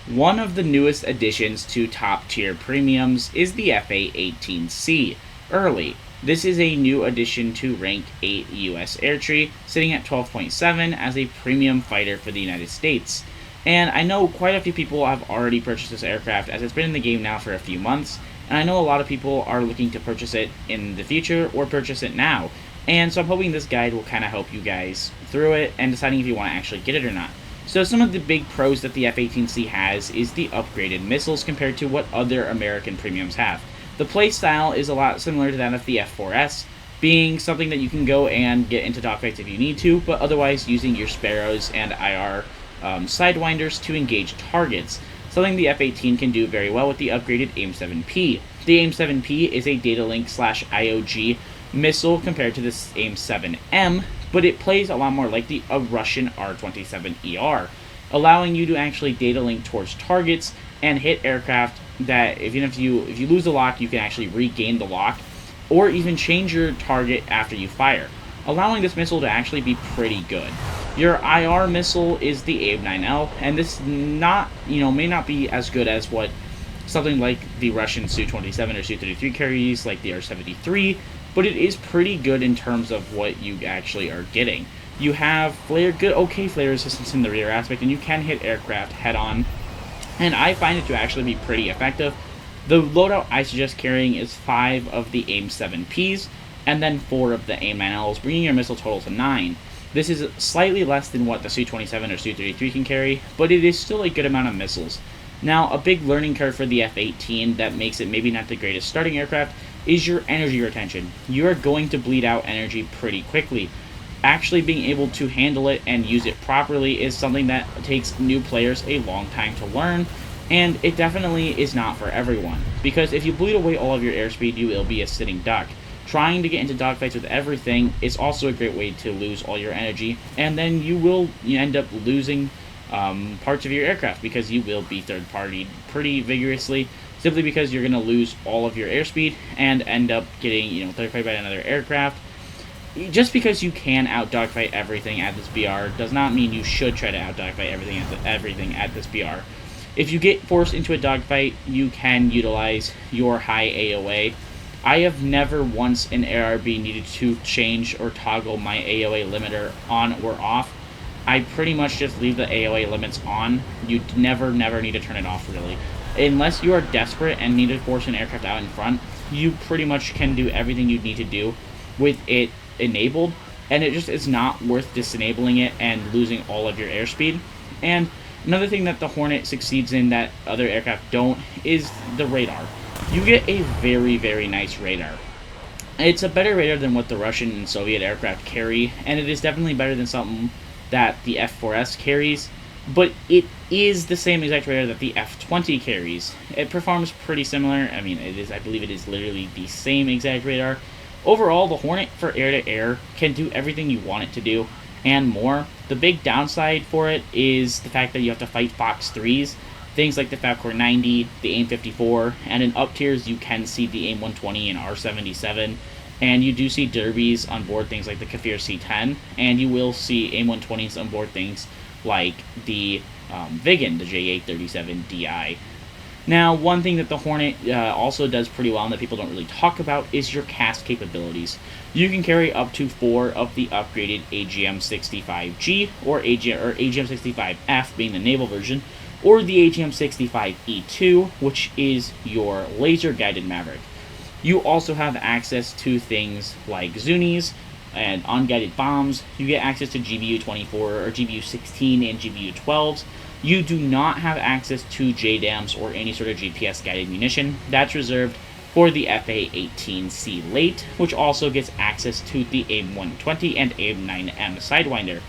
One of the newest additions to top tier premiums is the A-18C Early. This is a new addition to rank 8 US Air Tree, sitting at 12.7 as a premium fighter for the United States. And I know quite a few people have already purchased this aircraft as it's been in the game now for a few months, and I know a lot of people are looking to purchase it in the future or purchase it now. And so I'm hoping this guide will kind of help you guys through it and deciding if you want to actually get it or not. So some of the big pros that the F-18C has is the upgraded missiles compared to what other American premiums have. The playstyle is a lot similar to that of the F-4S, being something that you can go and get into dogfights if you need to, but otherwise using your Sparrows and IR Sidewinders to engage targets, something the F-18 can do very well with the upgraded AIM-7P. The AIM-7P is a data link / IOG missile compared to the AIM-7M, but it plays a lot more like a Russian R-27ER, allowing you to actually data link towards targets and hit aircraft that even if you lose the lock, you can actually regain the lock, or even change your target after you fire, allowing this missile to actually be pretty good. Your IR missile is the AIM-9L, and this may not be as good as what something like the Russian Su-27 or Su-33 carries, like the R-73, but it is pretty good in terms of what you actually are getting. You have okay flare resistance in the rear aspect, and you can hit aircraft head-on, and I find it to actually be pretty effective. The loadout I suggest carrying is 5 of the AIM-7Ps, and then 4 of the AIM-9Ls, bringing your missile total to 9. This is slightly less than what the Su-27 or Su-33 can carry, but it is still a good amount of missiles. Now, a big learning curve for the F-18 that makes it maybe not the greatest starting aircraft is your energy retention. You are going to bleed out energy pretty quickly. Actually being able to handle it and use it properly is something that takes new players a long time to learn, and it definitely is not for everyone, because if you bleed away all of your airspeed, you will be a sitting duck. Trying to get into dogfights with everything is also a great way to lose all your energy, and then you end up losing parts of your aircraft because you will be third-partied pretty vigorously, simply because you're going to lose all of your airspeed and end up getting third-partied by another aircraft. Just because you can out-dogfight everything at this BR does not mean you should try to out-dogfight everything at this BR. If you get forced into a dogfight, you can utilize your high AOA. I have never once in ARB needed to change or toggle my AOA limiter on or off. I pretty much just leave the AOA limits on. You never need to turn it off, really. Unless you are desperate and need to force an aircraft out in front, you pretty much can do everything you need to do with it enabled, and it just is not worth disenabling it and losing all of your airspeed. And another thing that the Hornet succeeds in that other aircraft don't is the radar. You get a very nice radar. It's a better radar than what the Russian and Soviet aircraft carry, and it is definitely better than something that the F-4S carries, but it is the same exact radar that the F-20 carries. It performs pretty similar. I mean, I believe it is literally the same exact radar. Overall, the Hornet for air-to-air can do everything you want it to do, and more. The big downside for it is the fact that you have to fight Fox 3s, things like the Falcor 90, the AIM-54, and in up tiers you can see the AIM-120 and R-77, and you do see derbies on board things like the Kafir C-10, and you will see AIM-120s on board things like the Viggen, the J-837DI. Now, one thing that the Hornet also does pretty well and that people don't really talk about is your cast capabilities. You can carry up to 4 of the upgraded AGM-65G, or AGM-65F being the naval version, or the AGM-65E2, which is your laser-guided Maverick. You also have access to things like Zunis and unguided bombs. You get access to GBU-24 or GBU-16 and GBU-12s. You do not have access to JDAMs or any sort of GPS-guided munition. That's reserved for the FA-18C Late, which also gets access to the AIM-120 and AIM-9M Sidewinder.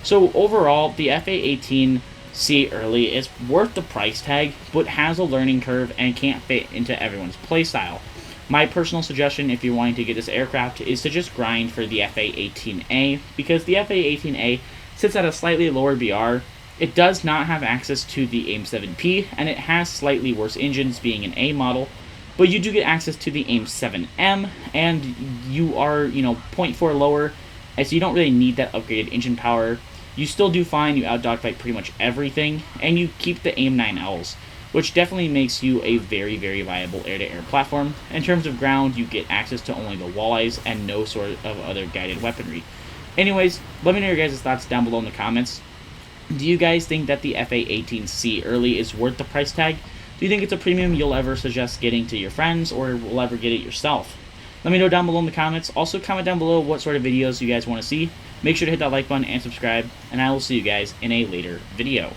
So overall, the FA-18C Early is worth the price tag, but has a learning curve and can't fit into everyone's playstyle. My personal suggestion, if you're wanting to get this aircraft, is to just grind for the FA-18A, because the FA-18A sits at a slightly lower BR. It does not have access to the AIM-7P, and it has slightly worse engines, being an A model, but you do get access to the AIM-7M, and you are, 0.4 lower, so you don't really need that upgraded engine power. you still do fine, you out dogfight pretty much everything, and you keep the AIM-9Ls, which definitely makes you a very, very viable air-to-air platform. In terms of ground, you get access to only the walleyes and no sort of other guided weaponry. Anyways, let me know your guys' thoughts down below in the comments. Do you guys think that the A-18C Early is worth the price tag? Do you think it's a premium you'll ever suggest getting to your friends, or will ever get it yourself? Let me know down below in the comments. Also, comment down below what sort of videos you guys want to see. Make sure to hit that like button and subscribe, and I will see you guys in a later video.